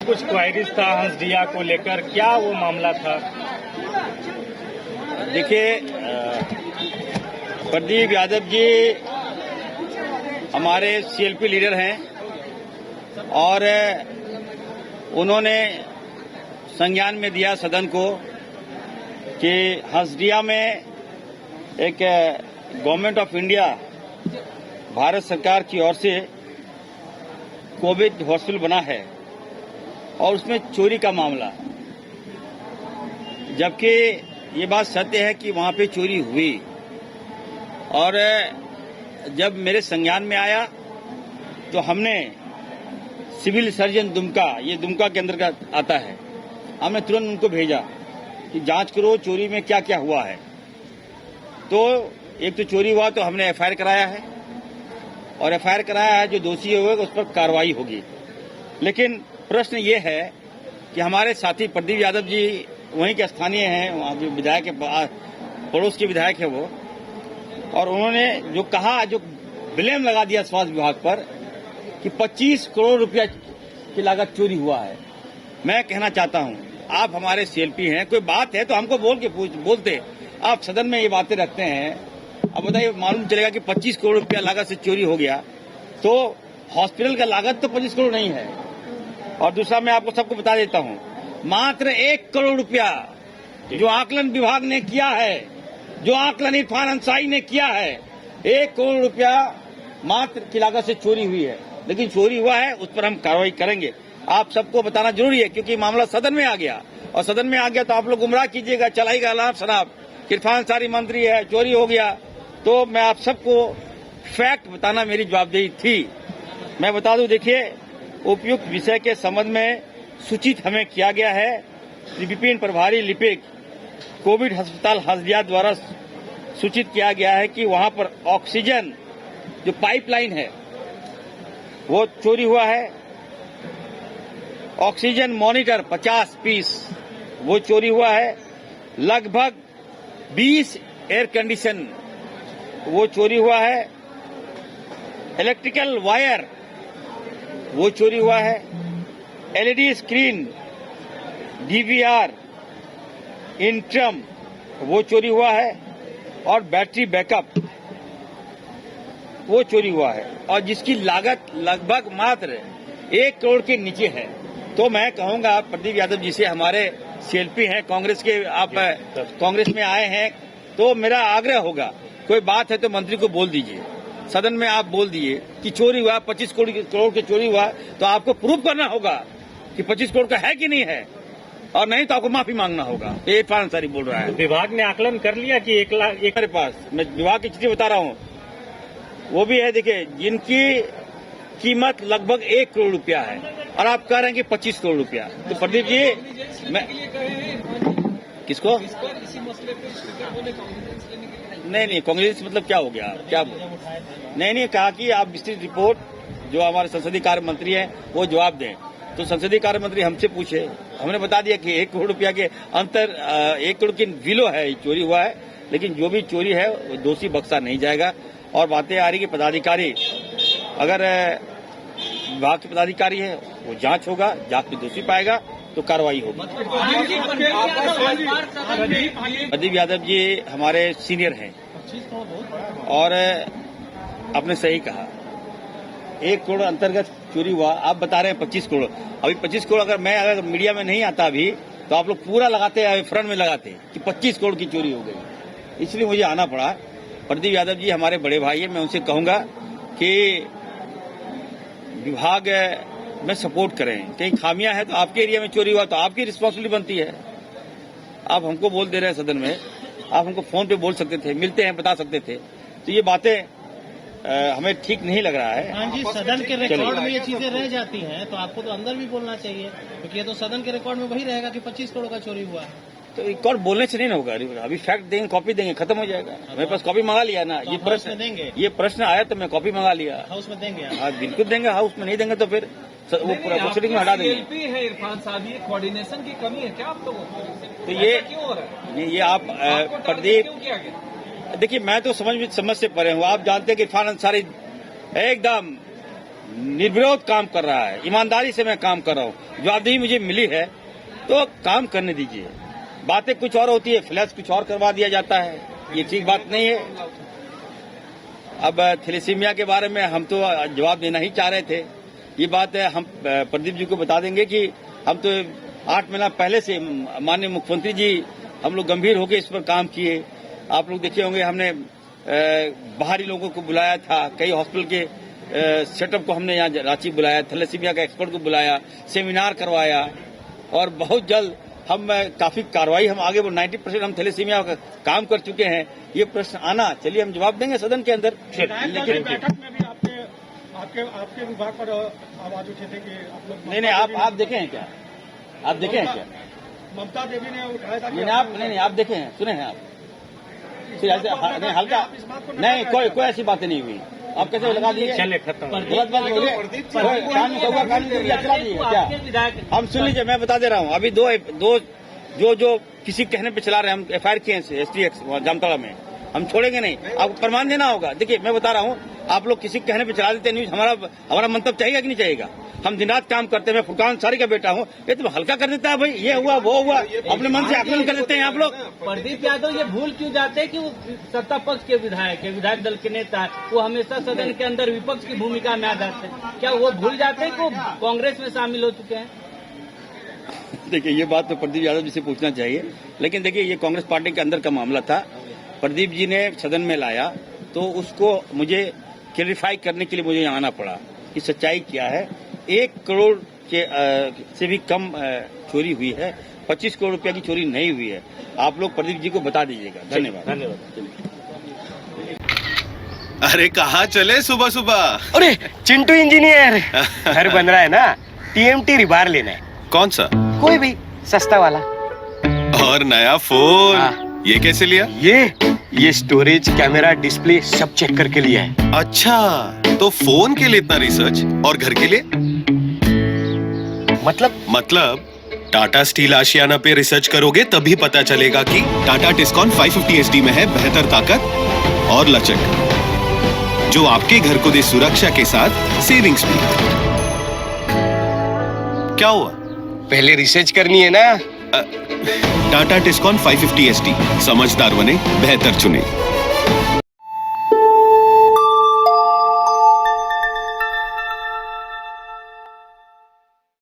कुछ क्वायरीज था हंसदिया को लेकर, क्या वो मामला था? देखिए, प्रदीप यादव जी हमारे सीएलपी लीडर हैं और उन्होंने संज्ञान में दिया सदन को कि हंसदिया में एक गवर्नमेंट ऑफ इंडिया भारत सरकार की ओर से कोविड हॉस्पिटल बना है और उसमें चोरी का मामला, जबकि ये बात सत्य है कि वहां पे चोरी हुई। और जब मेरे संज्ञान में आया तो हमने सिविल सर्जन दुमका, ये दुमका के अंतर्गत आता है, हमने तुरंत उनको भेजा कि जांच करो चोरी में क्या क्या हुआ है। तो एक तो चोरी हुआ तो हमने एफआईआर कराया है और एफआईआर कराया है, जो दोषी होगा उस पर कार्रवाई होगी। लेकिन प्रश्न ये है कि हमारे साथी प्रदीप यादव जी वहीं के स्थानीय हैं, वहाँ के विधायक के पड़ोस के विधायक है वो, और उन्होंने जो कहा, जो ब्लेम लगा दिया स्वास्थ्य विभाग पर कि 25 करोड़ रुपया की लागत चोरी हुआ है। मैं कहना चाहता हूं, आप हमारे सीएलपी हैं, कोई बात है तो हमको बोलते। आप सदन में ये बातें रखते हैं, अब बताइए, मालूम चलेगा कि 25 करोड़ रुपया लागत से चोरी हो गया, तो हॉस्पिटल का लागत तो 25 करोड़ नहीं है। और दूसरा मैं आपको सबको बता देता हूं, मात्र 1 करोड़ रुपया जो आकलन विभाग ने किया है, जो आकलन इरफान अंसारी ने किया है, 1 करोड़ रुपया मात्र की लागत से चोरी हुई है। लेकिन चोरी हुआ है, उस पर हम कार्रवाई करेंगे। आप सबको बताना जरूरी है, क्योंकि मामला सदन में आ गया, और सदन में आ गया तो आप लोग गुमराह कीजिएगा, चलाएगा अलाप शराब, इरफान अंसारी मंत्री है, चोरी हो गया। तो मैं आप सबको फैक्ट बताना मेरी जवाबदेही थी। मैं बता दूं, देखिए, उपयुक्त विषय के संबंध में सूचित हमें किया गया है। विपिन प्रभारी लिपिक कोविड अस्पताल हंसदिया द्वारा सूचित किया गया है कि वहां पर ऑक्सीजन जो पाइपलाइन है वो चोरी हुआ है। ऑक्सीजन मॉनिटर 50 पीस वो चोरी हुआ है। लगभग 20 एयर कंडीशन वो चोरी हुआ है। इलेक्ट्रिकल वायर वो चोरी हुआ है। एलईडी स्क्रीन, डीवीआर, इंट्रम वो चोरी हुआ है, और बैटरी बैकअप वो चोरी हुआ है, और जिसकी लागत लगभग मात्र 1 करोड़ के नीचे है। तो मैं कहूंगा प्रदीप यादव जी से, हमारे सीएलपी हैं, कांग्रेस के, आप कांग्रेस में आए हैं, तो मेरा आग्रह होगा, कोई बात है तो मंत्री को बोल दीजिए, सदन में आप बोल दिए कि चोरी हुआ, 25 करोड़ की चोरी हुआ, तो आपको प्रूफ करना होगा कि 25 करोड़ का है कि नहीं है, और नहीं तो आपको माफी मांगना होगा। ये इरफान अंसारी बोल रहा है। विभाग ने आकलन कर लिया कि 1 लाख मेरे पास, मैं विभाग की चिट्ठी बता रहा हूँ, वो भी है। देखिए, जिनकी कीमत लगभग 1 करोड़ रुपया है, और आप कह रहे हैं कि 25 करोड़ रुपया। तो प्रदीप जी, मैं किसको नहीं, कांग्रेस मतलब क्या हो गया, क्या नहीं, कहा कि आप विस्तृत रिपोर्ट जो हमारे संसदीय कार्य मंत्री हैं वो जवाब दें। तो संसदीय कार्य मंत्री हमसे पूछे, हमने बता दिया कि 1 करोड़ रुपया के अंतर, 1 करोड़ की विलो है, चोरी हुआ है। लेकिन जो भी चोरी है वो दोषी बख्शा नहीं जाएगा। और बातें आ रही कि पदाधिकारी, अगर विभाग के पदाधिकारी है, वो जांच होगा, जांच में दोषी पाएगा तो कार्रवाई होगी। प्रदीप यादव जी हमारे सीनियर हैं, और आपने सही कहा, 1 करोड़ अंतर्गत चोरी हुआ। आप बता रहे हैं 25 करोड़। अभी 25 करोड़ अगर मीडिया में नहीं आता अभी, तो आप लोग पूरा लगाते, फ्रंट में लगाते कि 25 करोड़ की चोरी हो गई। इसलिए मुझे आना पड़ा। प्रदीप यादव जी हमारे बड़े भाई हैं, मैं उनसे कहूंगा कि विभाग में सपोर्ट करें। कहीं खामियां हैं तो आपके एरिया में चोरी हुआ तो आपकी रिस्पॉन्सिबिलिटी बनती है। आप हमको बोल दे रहे हैं सदन में, आप हमको फोन पे बोल सकते थे, मिलते हैं बता सकते थे। तो ये बातें हमें ठीक नहीं लग रहा है। हाँ जी, सदन के रिकॉर्ड में ये चीजें रह जाती हैं, तो आपको तो अंदर भी बोलना चाहिए, क्योंकि ये तो सदन के रिकॉर्ड में वही रहेगा कि 25 करोड़ का चोरी हुआ है। तो रिकॉर्ड बोलने से नहीं होगा, अभी फैक्ट देंगे, कॉपी देंगे, खत्म हो जाएगा। मेरे पास कॉपी मंगा लिया ना, ये प्रश्न देंगे, ये प्रश्न आया तो मैं कॉपी मंगा लिया। हाउस में देंगे? हाँ बिल्कुल देंगे, हाउस में नहीं देंगे तो फिर वो पूरा प्रोसीडिंग में हटा देंगे। है इरफान साहब, ये कोऑर्डिनेशन की कमी है क्या आप लोगों को? तो ये क्यों हो रहा है? ये आप प्रदीप, देखिए मैं तो समझ से परे हूँ। आप जानते हैं कि इरफान अंसारी एकदम निर्विरोध काम कर रहा है, ईमानदारी से मैं काम कर रहा हूँ, जवाबदेही मुझे मिली है तो काम करने दीजिए। बातें कुछ और होती है, फ्लैश कुछ और करवा दिया जाता है, ये ठीक बात नहीं है। अब थैलेसीमिया के बारे में हम तो जवाब देना ही चाह रहे थे। ये बात है, हम प्रदीप जी को बता देंगे कि हम तो 8 महीना पहले से माननीय मुख्यमंत्री जी हम लोग गंभीर होकर इस पर काम किए। आप लोग देखे होंगे, हमने बाहरी लोगों को बुलाया था, कई हॉस्पिटल के सेटअप को हमने यहाँ रांची बुलाया, थैलेसीमिया का एक्सपर्ट को बुलाया, सेमिनार करवाया और बहुत जल्द हम काफी कार्रवाई हम आगे वो 90% हम थैलेसीमिया का काम कर चुके हैं। ये प्रश्न आना, चलिए हम जवाब देंगे सदन के अंदर। लेकिन बैठक में भी आपके विभाग पर आवाज उठे थे कि आप लोग नहीं, आप देखे हैं क्या? आप देखे हैं क्या? ममता देवी ने उठाया था। नहीं, आप देखे हैं, सुने हैं आप? नहीं, हल्का नहीं, कोई ऐसी बातें नहीं हुई। आप कैसे लगा दिए? चले खत्म। गलत बात बोलिए। चला दिए क्या? हम सुन लीजिए, मैं बता दे रहा हूँ। अभी दो जो किसी कहने पे चला रहे हैं, हम FIR किए हैं STX जामताड़ा में, हम छोड़ेंगे नहीं। आपको प्रमाण देना होगा। देखिए, मैं बता रहा हूँ, आप लोग किसी कहने पे चला देते न्यूज, हमारा मंतव्य चाहिए कि नहीं चाहिएगा? हम दिन रात काम करते हैं। मैं फुरकान अंसारी का बेटा हूँ, ये तो हल्का कर देता है भाई, ये हुआ वो हुआ, अपने मन से आकलन कर देते हैं आप लोग। प्रदीप यादव ये भूल क्यों जाते हैं कि वो सत्ता पक्ष के विधायक है, विधायक दल के नेता है, वो हमेशा सदन के अंदर विपक्ष की भूमिका में आ जाते हैं। क्या वो भूल जाते हैं कि वो कांग्रेस में शामिल हो चुके हैं? देखिए, ये बात तो प्रदीप यादव जी से पूछना चाहिए, लेकिन देखिए, ये कांग्रेस पार्टी के अंदर का मामला था। प्रदीप जी ने सदन में लाया तो उसको मुझे क्लेरिफाई करने के लिए मुझे यहाँ आना पड़ा कि सच्चाई क्या है। 1 करोड़ के से भी कम चोरी हुई है, 25 करोड़ रुपया की चोरी नहीं हुई है। आप लोग प्रदीप जी को बता दीजिएगा। धन्यवाद। अरे कहाँ चले सुबह सुबह? अरे चिंटू इंजीनियर, घर बन रहा है ना, TMT रिबार लेना है। कौन सा? कोई भी सस्ता वाला। और नया फोन? हाँ। ये कैसे लिया? ये स्टोरेज, कैमरा, डिस्प्ले सब चेक करके लिया है। अच्छा, तो फोन के लिए इतना रिसर्च और घर के लिए? मतलब टाटा स्टील आशियाना पे रिसर्च करोगे तभी पता चलेगा कि टाटा टिस्कॉन 550 SD में है बेहतर ताकत और लचक, जो आपके घर को दे सुरक्षा के साथ सेविंग्स भी। क्या हुआ? पहले रिसर्च करनी है ना। टाटा टिस्कॉन 550 SD, समझदार बने, बेहतर चुने।